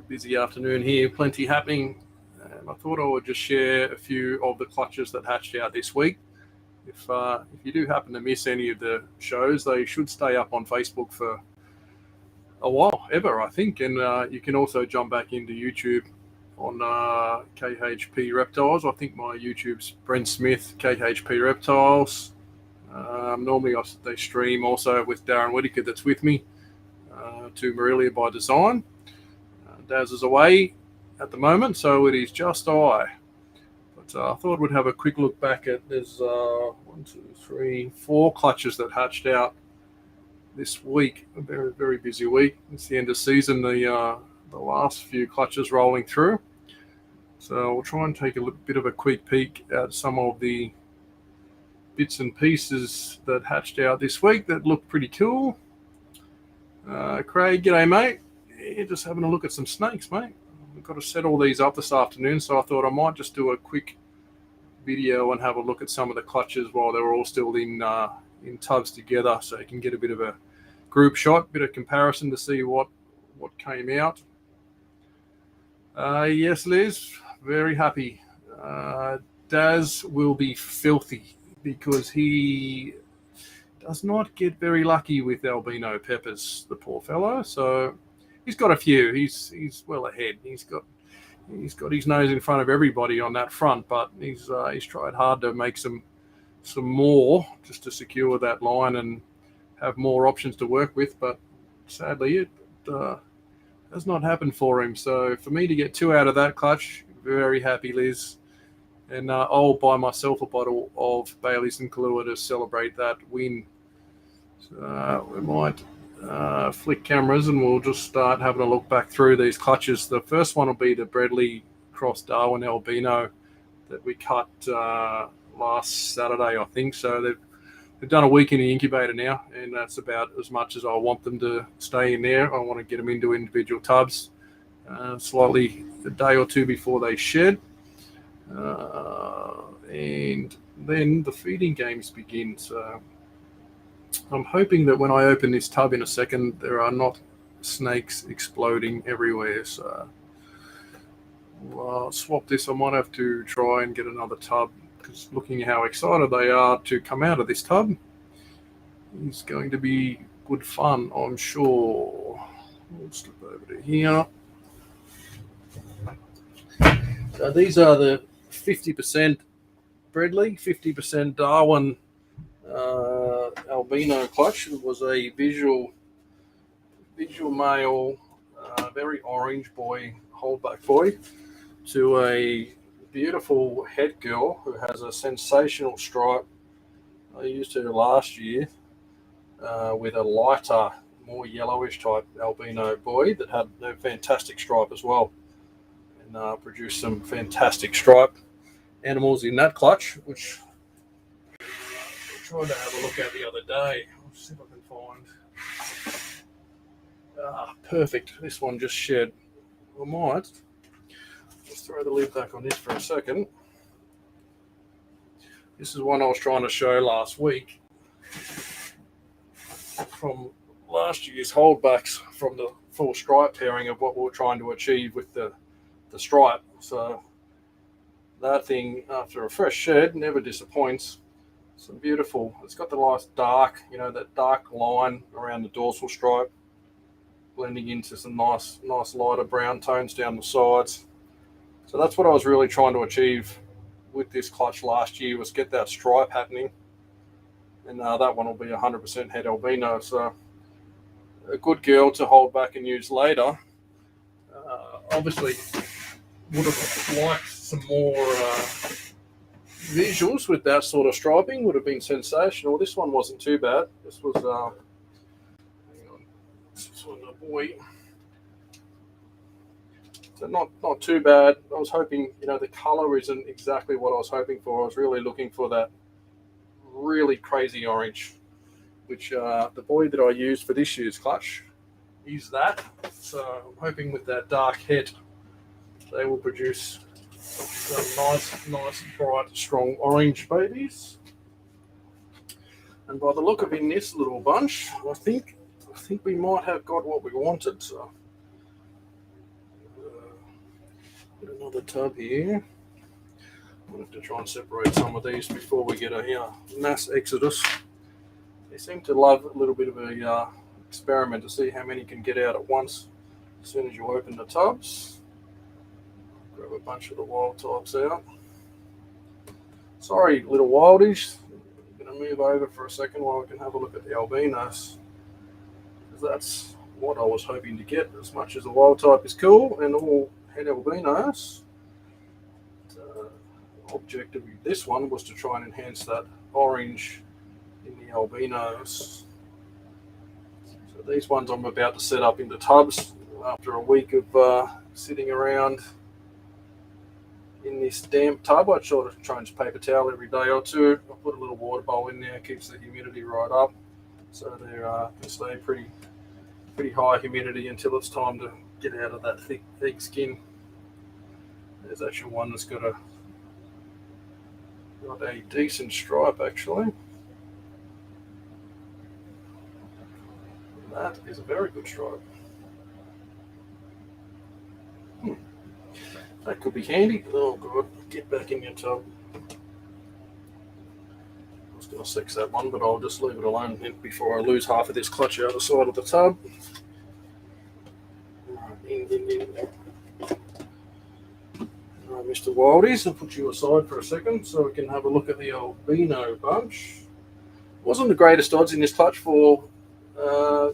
Busy afternoon here, plenty happening. I thought I would just share a few of the clutches that hatched out this week. If you do happen to miss any of the shows, they should stay up on Facebook for a while, ever, I think. And you can also jump back into YouTube on KHP Reptiles. I think my YouTube's Brent Smith, KHP Reptiles. Normally they stream also with Darren Whitaker that's with me to Morelia by Design. Daz is away at the moment, so it is just I. But I thought we'd have a quick look back at there's 4 clutches that hatched out this week. A very, very busy week. It's the end of season, the last few clutches rolling through. So we'll try and take a bit of a quick peek at some of the bits and pieces that hatched out this week that look pretty cool. Craig, g'day, mate. Yeah, just having a look at some snakes, mate. We've got to set all these up this afternoon, so I thought I might just do a quick video and have a look at some of the clutches while they're all still in tubs together, so you can get a bit of a group shot, bit of comparison to see what came out. Yes, Liz, very happy. Daz will be filthy because he does not get very lucky with albino peppers, the poor fellow. So he's got a few. He's well ahead. He's got his nose in front of everybody on that front, but he's tried hard to make some more just to secure that line and have more options to work with. But sadly, it has not happened for him. So for me to get 2 out of that clutch, very happy, Liz. And I'll buy myself a bottle of Baileys and Kahlua to celebrate that win. So we might flick cameras and we'll just start having a look back through these clutches. The first one will be the Bredli Cross Darwin Albino that we cut last Saturday, I think. So they've done a week in the incubator now, and that's about as much as I want them to stay in there. I want to get them into individual tubs slightly a day or two before they shed. And then the feeding games begin. So I'm hoping that when I open this tub in a second, there are not snakes exploding everywhere. So I'll swap this. I might have to try and get another tub, because looking at how excited they are to come out of this tub, it's going to be good fun, I'm sure. We'll slip over to here. So these are the 50% Bredli, 50% Darwin albino clutch. It was a visual male, very orange boy, holdback boy, to a beautiful head girl who has a sensational stripe. I used her last year with a lighter, more yellowish type albino boy that had a fantastic stripe as well, and produced some fantastic stripe animals in that clutch, which I tried to have a look at the other day. I'll see if I can find. Perfect. This one just shed. I might just throw the lid back on this for a second. This is one I was trying to show last week from last year's holdbacks from the full stripe pairing of what we were trying to achieve with the stripe. So that thing, after a fresh shed, never disappoints. Some beautiful. It's got the nice dark, that dark line around the dorsal stripe, blending into some nice lighter brown tones down the sides. So that's what I was really trying to achieve with this clutch last year, was get that stripe happening. And that one will be 100% het albino. So a good girl to hold back and use later. Obviously, would have liked some more visuals with that sort of striping. Would have been sensational. This one wasn't too bad. This was, hang on, this one a boy. So not too bad. I was hoping, the colour isn't exactly what I was hoping for. I was really looking for that really crazy orange, which the boy that I used for this year's clutch is that. So I'm hoping with that dark het, they will produce some nice, bright, strong orange babies. And by the look of in this little bunch, I think we might have got what we wanted. So Got another tub here. We'll have to try and separate some of these before we get a mass exodus. They seem to love a little bit of a experiment to see how many can get out at once. As soon as you open the tubs, grab a bunch of the wild types out. Sorry, little wildies. I'm going to move over for a second while we can have a look at the albinos, because that's what I was hoping to get. As much as the wild type is cool and all head albinos, objective of this one was to try and enhance that orange in the albinos. So these ones I'm about to set up into tubs after a week of sitting around in this damp tub. I sort of change paper towel every day or two. I put a little water bowl in there, keeps the humidity right up, so they can stay pretty high humidity until it's time to get out of that thick egg skin. There's actually one that's got a decent stripe actually. That is a very good stripe. That could be handy. Oh god, get back in your tub. I was going to sex that one, but I'll just leave it alone before I lose half of this clutch out the side of the tub. In. Mr. Wildies, I'll put you aside for a second so we can have a look at the albino bunch. Wasn't the greatest odds in this clutch for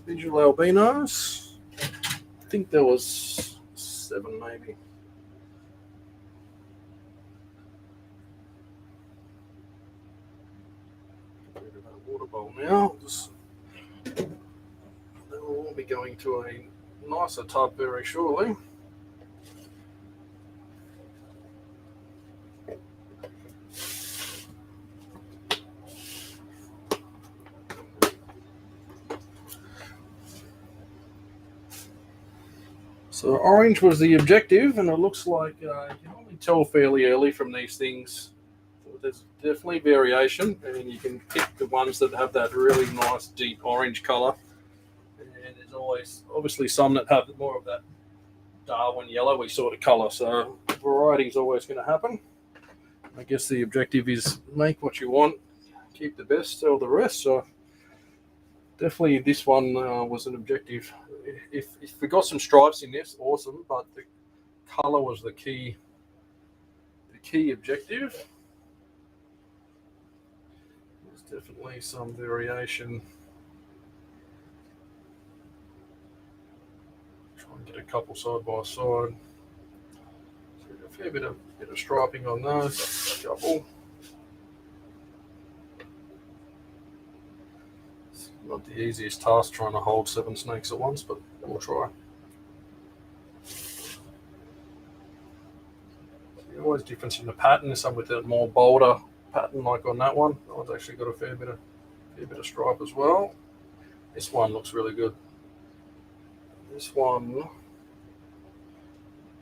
visual albinos. I think there was 7 maybe. Get rid of that water bowl now. They will all be going to a nicer tub very shortly. So orange was the objective, and it looks like you can only tell fairly early from these things. There's definitely variation, and you can pick the ones that have that really nice deep orange colour. And there's always obviously some that have more of that Darwin yellowy sort of colour. So variety is always going to happen. I guess the objective is make what you want, keep the best, sell the rest. So definitely this one was an objective. If we got some stripes in this, awesome, but the colour was the key objective. There's definitely some variation. Try and get a couple side by side. So a fair bit of striping on those. A couple. Not the easiest task trying to hold 7 snakes at once, but we'll try. The always difference in the pattern. Some with a more bolder pattern, like on that one. That one's actually got a fair bit of stripe as well. This one looks really good. This one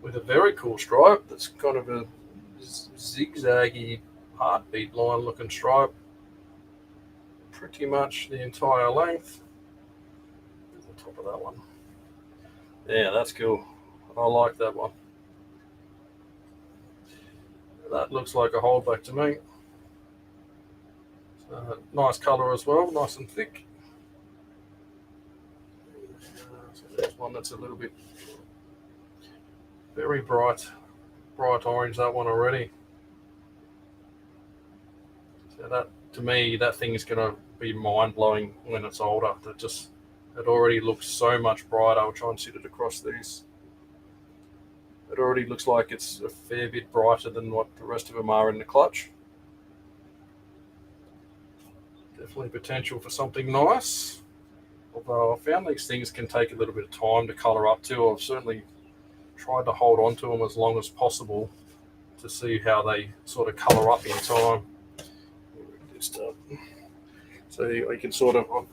with a very cool stripe. That's kind of a zigzaggy heartbeat line looking stripe. Pretty much the entire length. There's the top of that one. Yeah, that's cool. I like that one. That looks like a holdback to me. So, nice colour as well, nice and thick. So there's one that's a little bit very bright orange, that one already. So that, to me, that thing is going to be mind-blowing when it's older. It already looks so much brighter. I'll try and sit it across these. It already looks like it's a fair bit brighter than what the rest of them are in the clutch. Definitely potential for something nice. Although I found these things can take a little bit of time to colour up to. I've certainly tried to hold on to them as long as possible to see how they sort of colour up in time. So you can sort of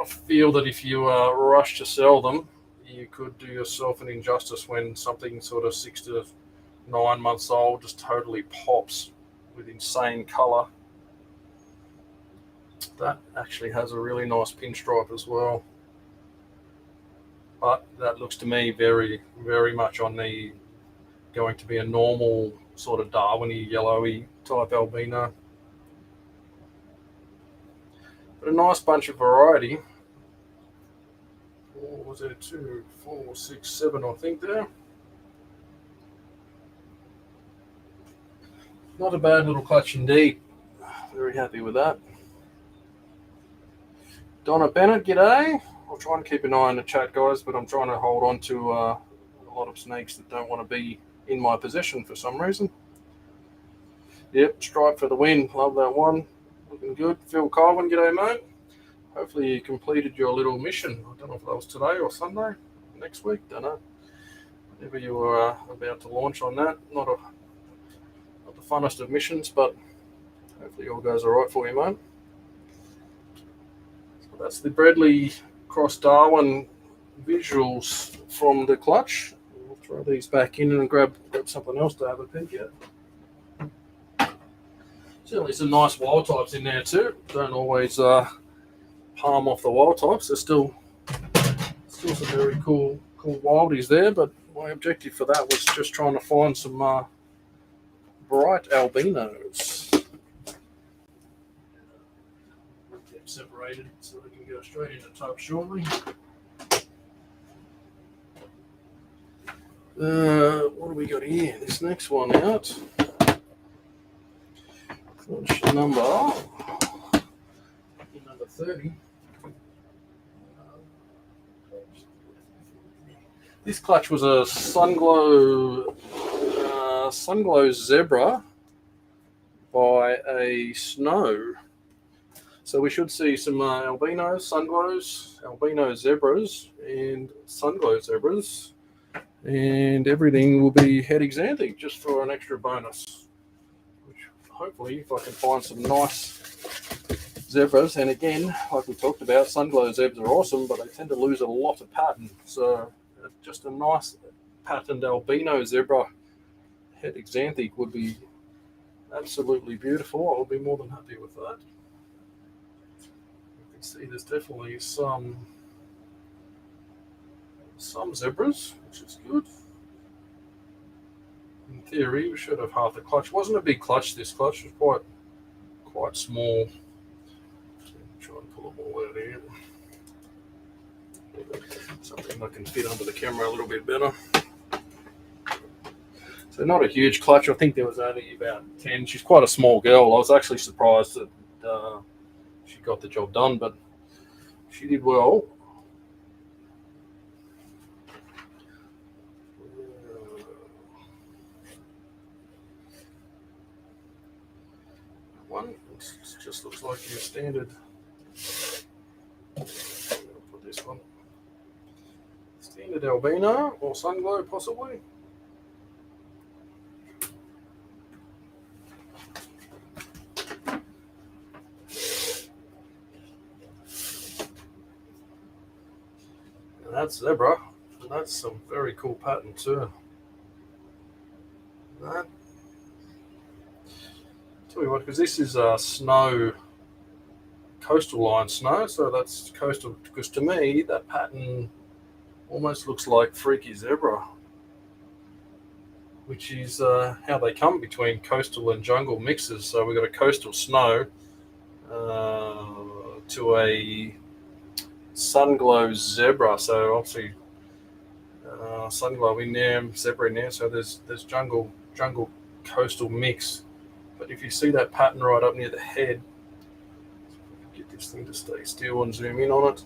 feel that if you rush to sell them, you could do yourself an injustice when something sort of 6 to 9 months old just totally pops with insane colour. That actually has a really nice pinstripe as well. But that looks to me very, very much on the going to be a normal sort of Darwin-y, yellowy type albino. But a nice bunch of variety. What was there? 2, 4, 6, 7, I think there. Not a bad little clutch indeed. Very happy with that. Donna Bennett, g'day. I'll try and keep an eye on the chat, guys, but I'm trying to hold on to a lot of snakes that don't want to be in my possession for some reason. Yep, Stripe for the win. Love that one. Looking good. Phil Colvin, g'day, mate. Hopefully you completed your little mission. I don't know if that was today or Sunday, next week, don't know. Whenever you were about to launch on that. Not the funnest of missions, but hopefully all goes all right for you, mate. So that's the Bradley Cross Darwin visuals from the clutch. We'll throw these back in and grab something else to have a peek at. Certainly some nice wild types in there too. Don't always palm off the wild types. There's still some very cool wildies there, but my objective for that was just trying to find some bright albinos. Get separated so we can go straight into tub shortly. What do we got here? This next one out. Clutch number 30. This clutch was a Sunglow Zebra by a Snow. So we should see some albinos, Sunglows, albino zebras, and Sunglow zebras. And everything will be het xanthic just for an extra bonus. Which hopefully, if I can find some nice zebras, and again, like we talked about, Sunglow zebras are awesome, but they tend to lose a lot of pattern. So just a nice patterned albino zebra het xanthic would be absolutely beautiful. I would be more than happy with that. You can see there's definitely some zebras, which is good. In theory, we should have half the clutch. It wasn't a big clutch, this clutch. It was quite small. Try and pull them all out of here. Something that can fit under the camera a little bit better. So not a huge clutch. I think there was only about 10. She's quite a small girl. I was actually surprised that she got the job done, but she did well. One, it just looks like your standard. I'll put this one. Standard albino or Sunglow, possibly. And that's zebra. And that's some very cool pattern too. That. Tell you what, because this is Snow, coastal line Snow, so that's coastal. Because to me, that pattern almost looks like Freaky Zebra, which is how they come between coastal and jungle mixes. So we've got a coastal Snow to a Sunglow Zebra. So obviously Sunglow in there, Zebra in there. So there's jungle coastal mix. But if you see that pattern right up near the head, get this thing to stay still and zoom in on it.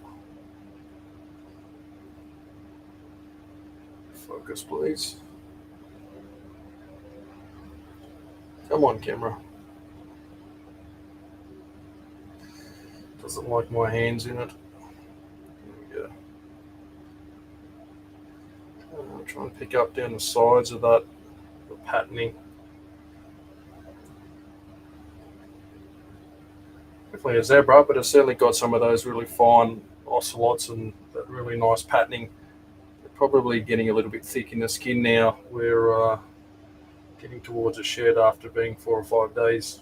Focus, please. Come on, camera. Doesn't like my hands in it. There we go. I'll try and pick up down the sides of that, the patterning. Definitely a zebra, but it's certainly got some of those really fine ocelots and that really nice patterning. They're probably getting a little bit thick in the skin now. We're getting towards a shed after being 4 or 5 days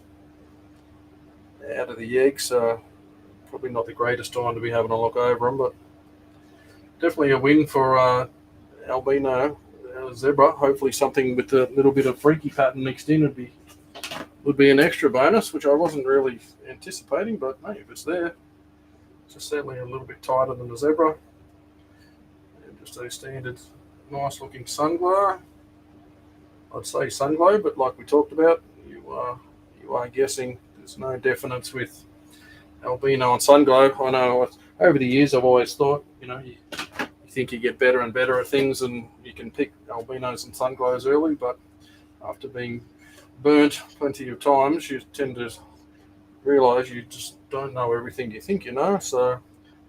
out of the egg, so probably not the greatest time to be having a look over them, but definitely a win for albino zebra. Hopefully something with a little bit of freaky pattern mixed in would be an extra bonus, which I wasn't really anticipating, but hey, if it's there, it's just certainly a little bit tighter than the zebra. And just a standard nice looking sunglow. I'd say sunglow, but like we talked about, you are guessing. There's no definites with albino and sunglow. I know over the years I've always thought, you think you get better and better at things and you can pick albinos and sunglows early, but after being burnt plenty of times, you tend to realise you just don't know everything you think you know. So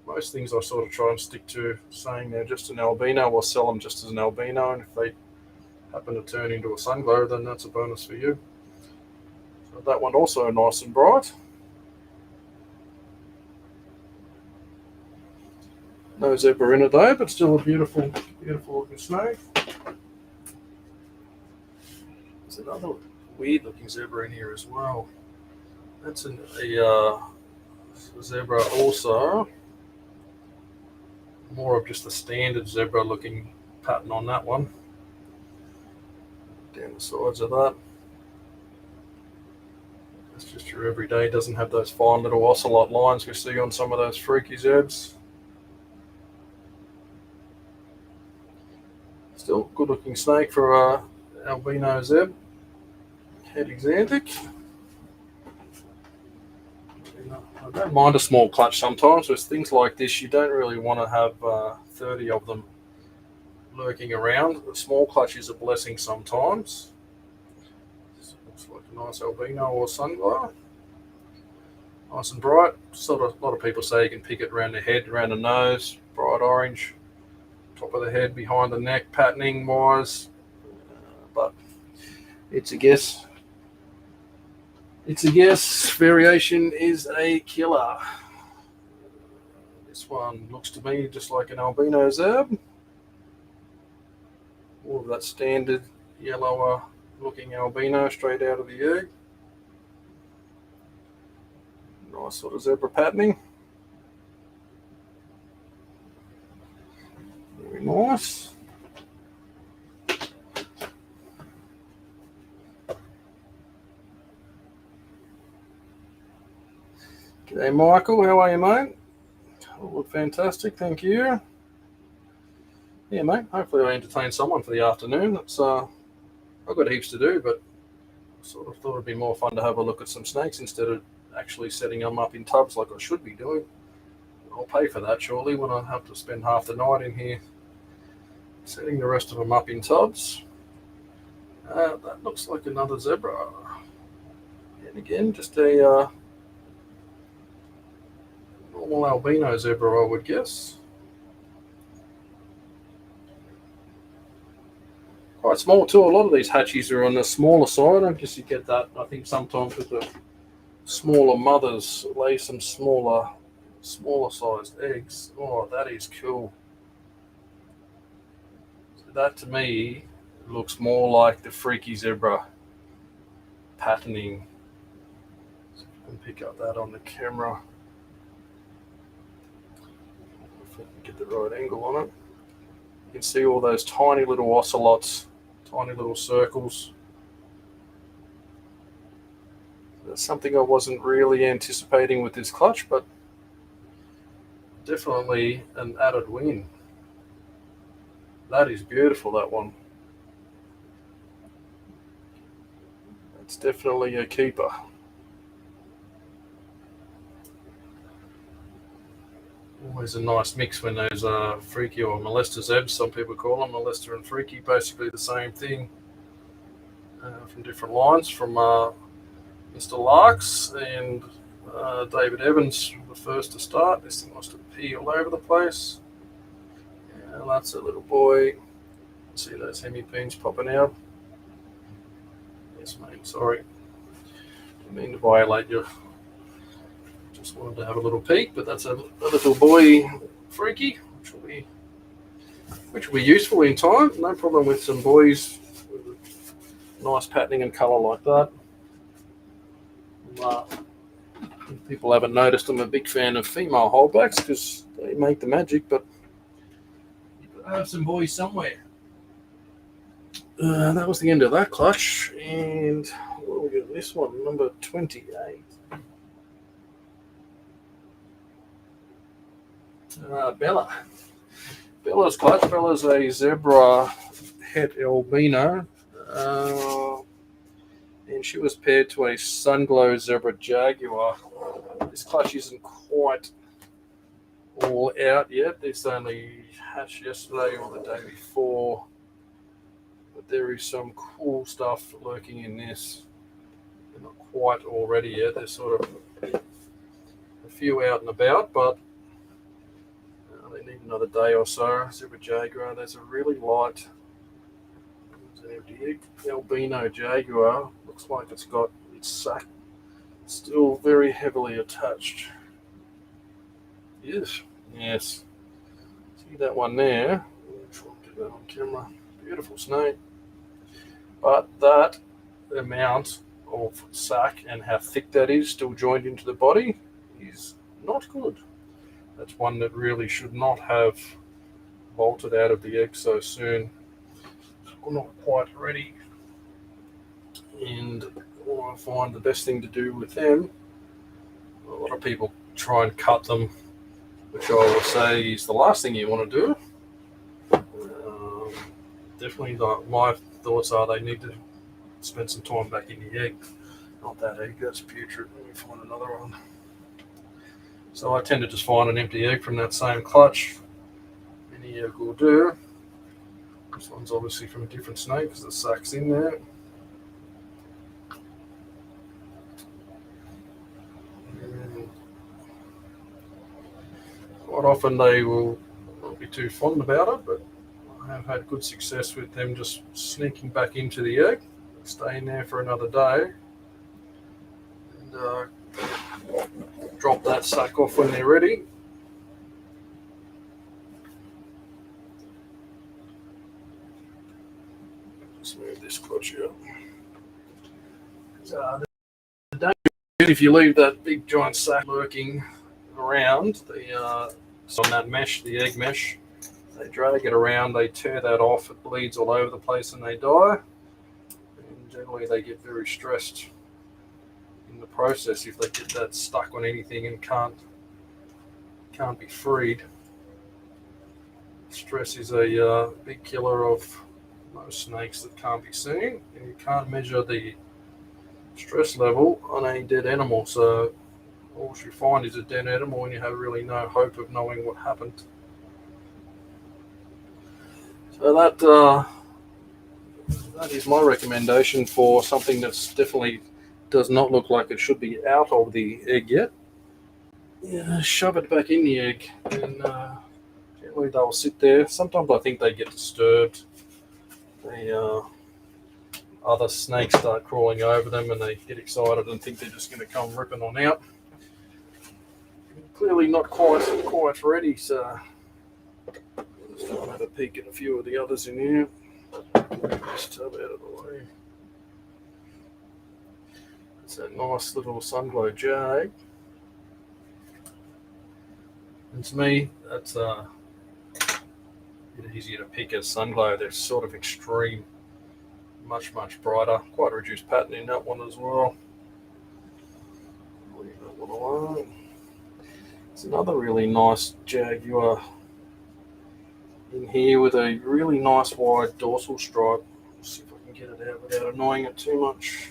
most things I sort of try and stick to saying they're just an albino or sell them just as an albino, and if they happen to turn into a sunglow, then that's a bonus for you. So that one also nice and bright. No zebra in it though, but still a beautiful looking snake. There's another weird looking zebra in here as well. That's a zebra also. More of just a standard zebra looking pattern on that one. Down the sides of that. It's just your everyday, doesn't have those fine little ocelot lines we see on some of those freaky zebs. Still good looking snake for albino zeb. Het Xanthic. I don't mind a small clutch sometimes. With things like this, you don't really want to have 30 of them lurking around. A small clutch is a blessing sometimes. This looks like a nice albino or sunglow. Nice and bright. Sort of, a lot of people say you can pick it around the head, around the nose, bright orange, top of the head, behind the neck, patterning wise. But it's a guess. It's a guess. Variation is a killer. This one looks to me just like an albino zeb. All of that standard yellower looking albino straight out of the egg. Nice sort of zebra patterning. Very nice. G'day Michael, how are you mate? All look fantastic, thank you. Yeah mate, hopefully I entertain someone for the afternoon. I've got heaps to do, but I sort of thought it'd be more fun to have a look at some snakes instead of actually setting them up in tubs like I should be doing. I'll pay for that shortly when I have to spend half the night in here setting the rest of them up in tubs. That looks like another zebra. And again, just a normal albino zebra, I would guess. Quite small too. A lot of these hatchies are on the smaller side. I guess you get that, I think, sometimes with the smaller mothers lay some smaller sized eggs. Oh, that is cool. So that to me looks more like the freaky zebra patterning. So if you can pick up that on the camera. If I can get the right angle on it. You can see all those tiny little ocelots, tiny little circles. That's something I wasn't really anticipating with this clutch, but definitely an added win. That is beautiful, that one. That's definitely a keeper. Always a nice mix when those freaky or molester zebs, some people call them molester and freaky, basically the same thing, from different lines, from Mr. Larks and David Evans, the first to start. This thing wants to pee all over the place. And that's a little boy. See those hemipenes popping out. Yes, mate, sorry. Didn't mean to violate you. Just wanted to have a little peek, but that's a little boy freaky, which will be useful in time. No problem with some boys with nice patterning and colour like that. If people haven't noticed, I'm a big fan of female holdbacks because they make the magic, but you've got to have some boys somewhere. That was the end of that clutch. And what we got this one, number 28. Bella. Bella's clutch. Bella's a zebra het albino. And she was paired to a Sunglow Zebra Jaguar. This clutch isn't quite all out yet. This only hatched yesterday or the day before. But there is some cool stuff lurking in this. They're not quite all ready yet. There's sort of a few out and about, but they need another day or so. Zebra Jaguar. There's a really light albino Jaguar. Looks like it's got its sack still very heavily attached. Yes. See that one there? I'll try and get that on camera. Beautiful snake. But that amount of sack and how thick that is still joined into the body is not good. That's one that really should not have bolted out of the egg so soon. We're not quite ready. And I find the best thing to do with them, a lot of people try and cut them, which I will say is the last thing you want to do. Definitely my thoughts are they need to spend some time back in the egg. Not that egg, that's putrid. Let me find another one. So I tend to just find an empty egg from that same clutch. Any egg will do. This one's obviously from a different snake because the sack's in there. And quite often they will not be too fond about it, but I have had good success with them just sneaking back into the egg, staying there for another day, and drop that sack off when they're ready. Let's move this clutch out. The danger if you leave that big giant sack lurking around, on that mesh, the egg mesh, they drag it around, they tear that off, it bleeds all over the place and they die. And generally they get very stressed in the process if they get that stuck on anything and can't be freed. Stress is a big killer of most snakes that can't be seen, and you can't measure the stress level on a dead animal. So all you find is a dead animal and you have really no hope of knowing what happened. So that is my recommendation for something that's definitely does not look like it should be out of the egg yet. Yeah, shove it back in the egg, and generally they'll sit there. Sometimes I think they get disturbed. Other snakes start crawling over them and they get excited and think they're just going to come ripping on out. Clearly not quite ready, so let's have a peek at a few of the others in here. This tub out of the way. It's that nice little Sunglow Jag. And to me, that's a bit easier to pick as Sunglow. They're sort of extreme, much brighter. Quite a reduced pattern in that one as well. Leave that one alone. It's another really nice Jaguar in here with a really nice wide dorsal stripe. Let's see if I can get it out without annoying it too much.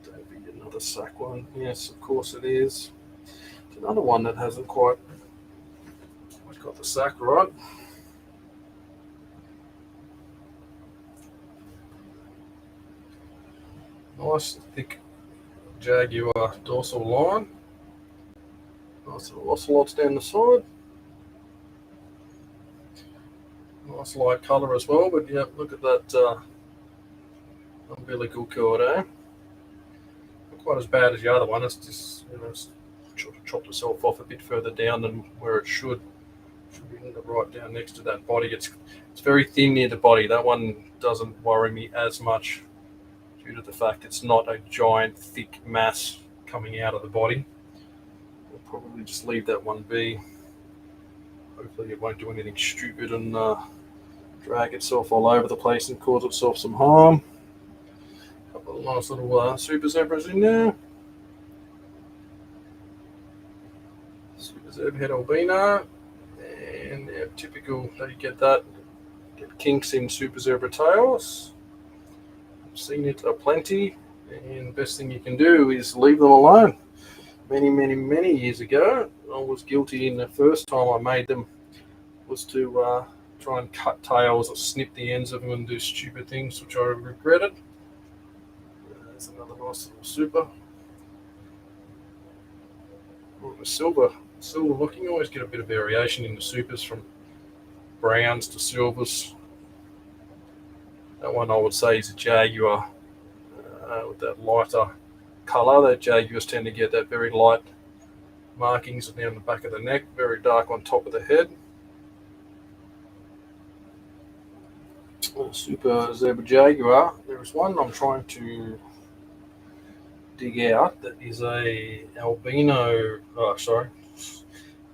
Don't be another sack one. Yes, of course it is. It's another one that hasn't quite got the sack right. Nice thick Jaguar dorsal line. Nice little ocelots down the side. Nice light colour as well, but yeah, look at that umbilical cord, eh? Not quite as bad as the other one. It's just, it's chopped itself off a bit further down than where it should. Should be right down next to that body. It's very thin near the body. That one doesn't worry me as much due to the fact it's not a giant thick mass coming out of the body. We'll probably just leave that one be. Hopefully it won't do anything stupid and drag itself all over the place and cause itself some harm. A couple of nice little super zebras in there. Super zeb het albino, and typical that you get kinks in super zebra tails. I've seen it aplenty, and best thing you can do is leave them alone. Many years ago, I was guilty in the first time I made them was to try and cut tails or snip the ends of them and do stupid things, which I regretted. There's another nice little super. Silver looking. Always get a bit of variation in the supers from browns to silvers. That one I would say is a Jaguar with that lighter colour. That Jaguars tend to get that very light markings down the back of the neck, very dark on top of the head. Super Zebra Jaguar. There is one I'm trying to dig out that is a albino.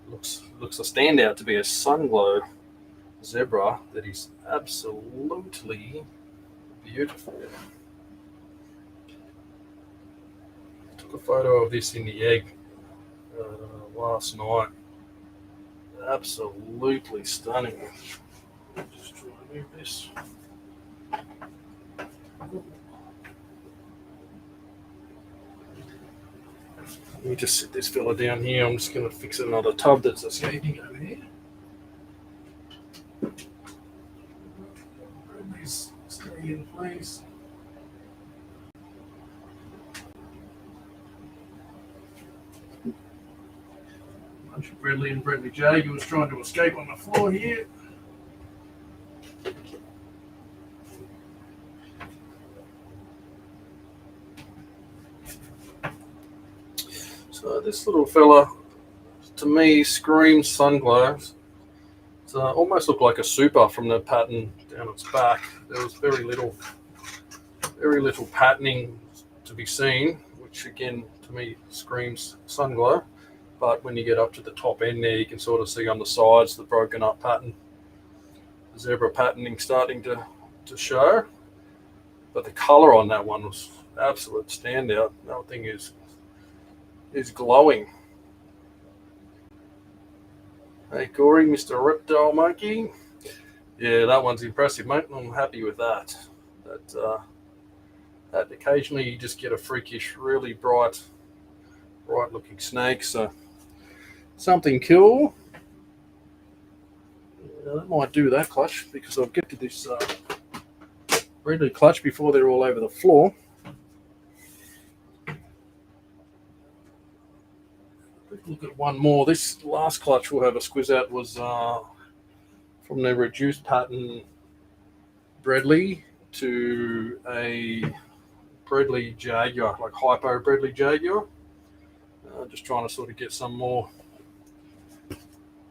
Looks a standout to be a Sunglow zebra that is absolutely beautiful. I took a photo of this in the egg last night. Absolutely stunning. Just try to move this. Let me just sit this fella down here. I'm just going to fix another tub that's escaping over here. Please stay in place. A bunch of Bredli and Bredli Jaguars trying to escape on the floor here. So this little fella, to me, screams Sunglow. It almost looked like a super from the pattern down its back. There was very little patterning to be seen, which again to me screams Sunglow. But when you get up to the top end there, you can sort of see on the sides the broken up pattern, the zebra patterning starting to show. But the colour on that one was absolute standout. That thing is glowing. Hey Corey, Mr. Reptile Monkey. Yeah, that one's impressive, mate. I'm happy with that. That occasionally you just get a freakish, really bright looking snake. So something cool. I might do that clutch because I'll get to this Bredli clutch before they're all over the floor. Look at one more. This last clutch we'll have a squiz at was from the reduced pattern Bredli to a Bredli Jaguar, like hypo Bredli Jaguar. Just trying to sort of get some more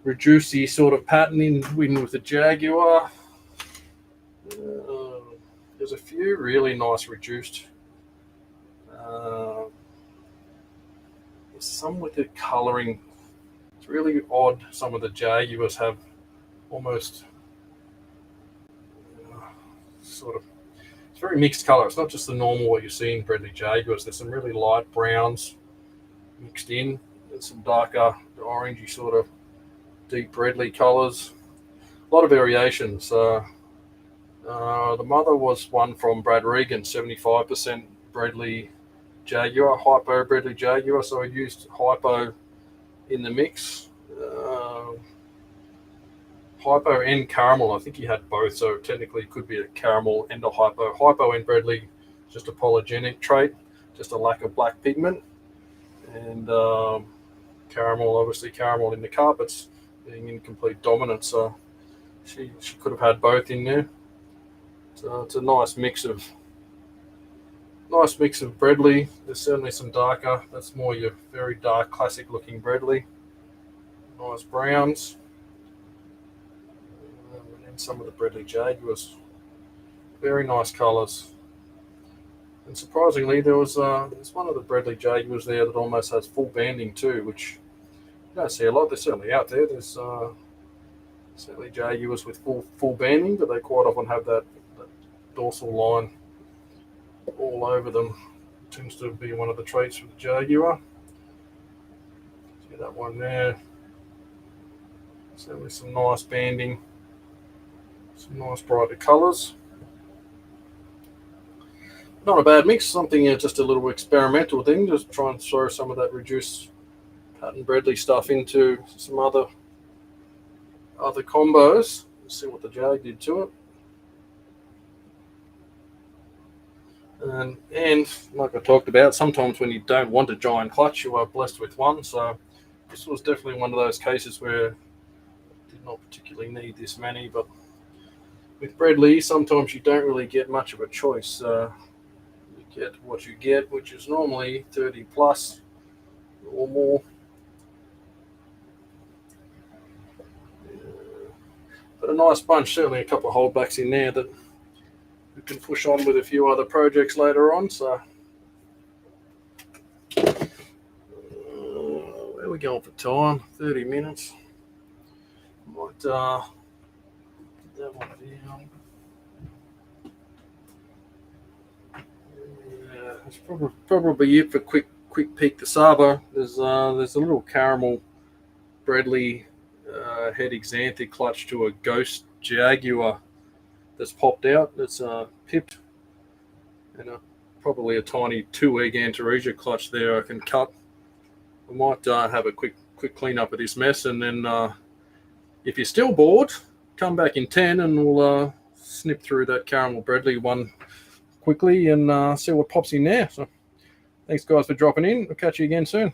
reducey sort of pattern in with the Jaguar. There's a few really nice reduced. Some with the colouring, it's really odd. Some of the Jaguars have almost sort of, it's very mixed colour. It's not just the normal what you see in Bredli Jaguars. There's some really light browns mixed in, and some darker orangey sort of deep Bredli colours. A lot of variations. The mother was one from Brad Regan, 75% Bredli Jaguar, hypo Bredli Jaguar, so I used hypo in the mix. Hypo and caramel, I think he had both, so technically it could be a caramel and a hypo. Hypo and Bredli, just a polygenic trait, just a lack of black pigment. And caramel, obviously caramel in the carpets, being in complete dominance, so she could have had both in there. So it's a nice mix of Bredli. There's certainly some darker. That's more your very dark, classic-looking Bredli. Nice browns. And then some of the Bredli Jaguars. Very nice colours. And surprisingly, there's one of the Bredli Jaguars there that almost has full banding too, which you don't see a lot. They're certainly out there. There's Certainly Jaguars with full banding, but they quite often have that dorsal line all over them. Tends to be one of the traits of the Jaguar. See that one there. Certainly some nice banding, some nice brighter colours. Not a bad mix, something just a little experimental thing, just try and throw some of that reduced pattern Bredli stuff into some other combos. Let's see what the Jag did to it. And like I talked about, sometimes when you don't want a giant clutch, you are blessed with one. So this was definitely one of those cases where I did not particularly need this many, but with Bredli, sometimes you don't really get much of a choice. You get what you get, which is normally 30 plus or more. But a nice bunch, certainly a couple of holdbacks in there that we can push on with a few other projects later on. So where are we going for time? 30 minutes. Might put that one down. Yeah, that's probably it for quick peek to Savo. There's a little caramel Bredli head xanthic clutch to a Ghost Jaguar that's popped out. That's pipped, and probably a tiny 2-egg Antaresia clutch there I can cut. I might have a quick clean up of this mess, and then if you're still bored, come back in 10 and we'll snip through that caramel Bredli one quickly and see what pops in there. So thanks guys for dropping in. I'll catch you again soon.